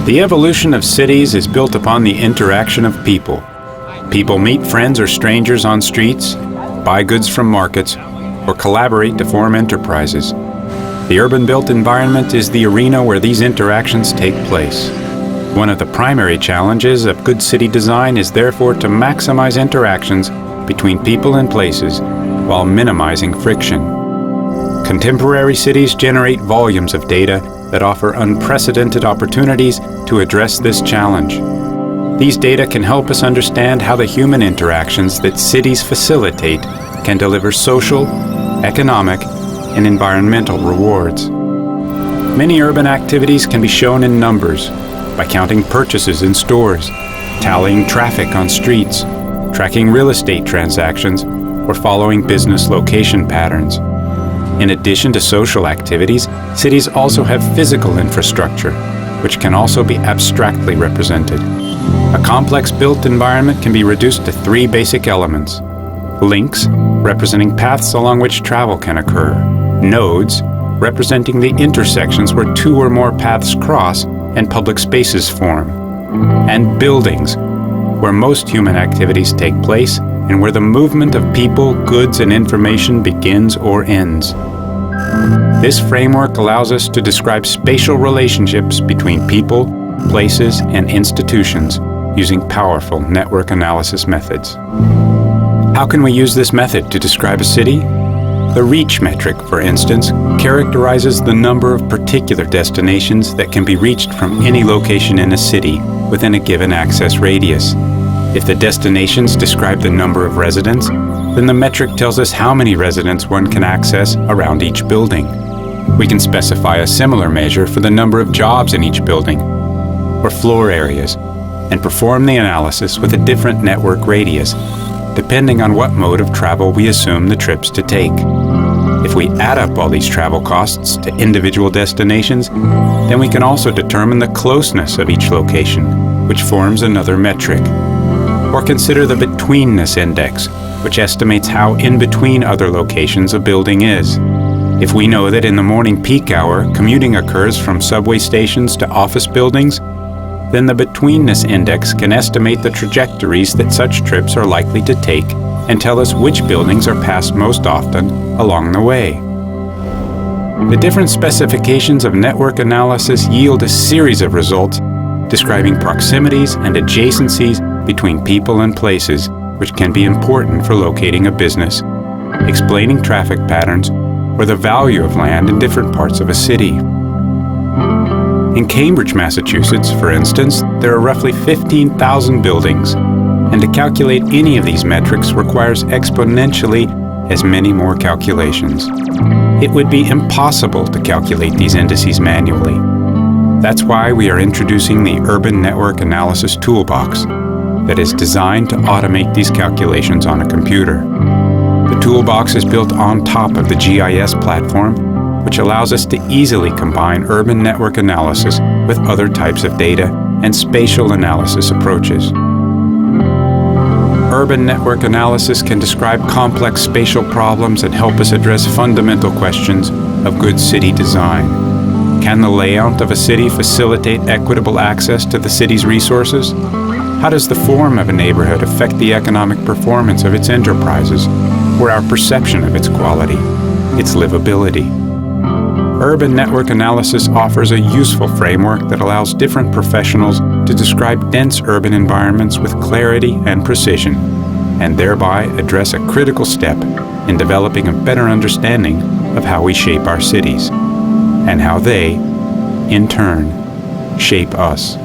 The evolution of cities is built upon the interaction of people. People meet friends or strangers on streets, buy goods from markets, or collaborate to form enterprises. The urban-built environment is the arena where these interactions take place. One of the primary challenges of good city design is therefore to maximize interactions between people and places while minimizing friction. Contemporary cities generate volumes of data that offer unprecedented opportunities to address this challenge. These data can help us understand how the human interactions that cities facilitate can deliver social, economic, and environmental rewards. Many urban activities can be shown in numbers by counting purchases in stores, tallying traffic on streets, tracking real estate transactions, or following business location patterns. In addition to social activities, cities also have physical infrastructure, which can also be abstractly represented. A complex built environment can be reduced to three basic elements: links, representing paths along which travel can occur; nodes, representing the intersections where two or more paths cross and public spaces form; and buildings, where most human activities take place and where the movement of people, goods, and information begins or ends. This framework allows us to describe spatial relationships between people, places, and institutions using powerful network analysis methods. How can we use this method to describe a city? The reach metric, for instance, characterizes the number of particular destinations that can be reached from any location in a city within a given access radius. If the destinations describe the number of residents, then the metric tells us how many residents one can access around each building. We can specify a similar measure for the number of jobs in each building or floor areas, and perform the analysis with a different network radius, depending on what mode of travel we assume the trips to take. If we add up all these travel costs to individual destinations, then we can also determine the closeness of each location, which forms another metric. Or consider the betweenness index, which estimates how in between other locations a building is. If we know that in the morning peak hour commuting occurs from subway stations to office buildings, then the betweenness index can estimate the trajectories that such trips are likely to take and tell us which buildings are passed most often along the way. The different specifications of network analysis yield a series of results describing proximities and adjacencies between people and places, which can be important for locating a business, explaining traffic patterns, or the value of land in different parts of a city. In Cambridge, Massachusetts, for instance, there are roughly 15,000 buildings, and to calculate any of these metrics requires exponentially as many more calculations. It would be impossible to calculate these indices manually. That's why we are introducing the Urban Network Analysis Toolbox that is designed to automate these calculations on a computer. The toolbox is built on top of the GIS platform, which allows us to easily combine urban network analysis with other types of data and spatial analysis approaches. Urban network analysis can describe complex spatial problems and help us address fundamental questions of good city design. Can the layout of a city facilitate equitable access to the city's resources? How does the form of a neighborhood affect the economic performance of its enterprises, or our perception of its quality, its livability? Urban network analysis offers a useful framework that allows different professionals to describe dense urban environments with clarity and precision, and thereby address a critical step in developing a better understanding of how we shape our cities, and how they, in turn, shape us.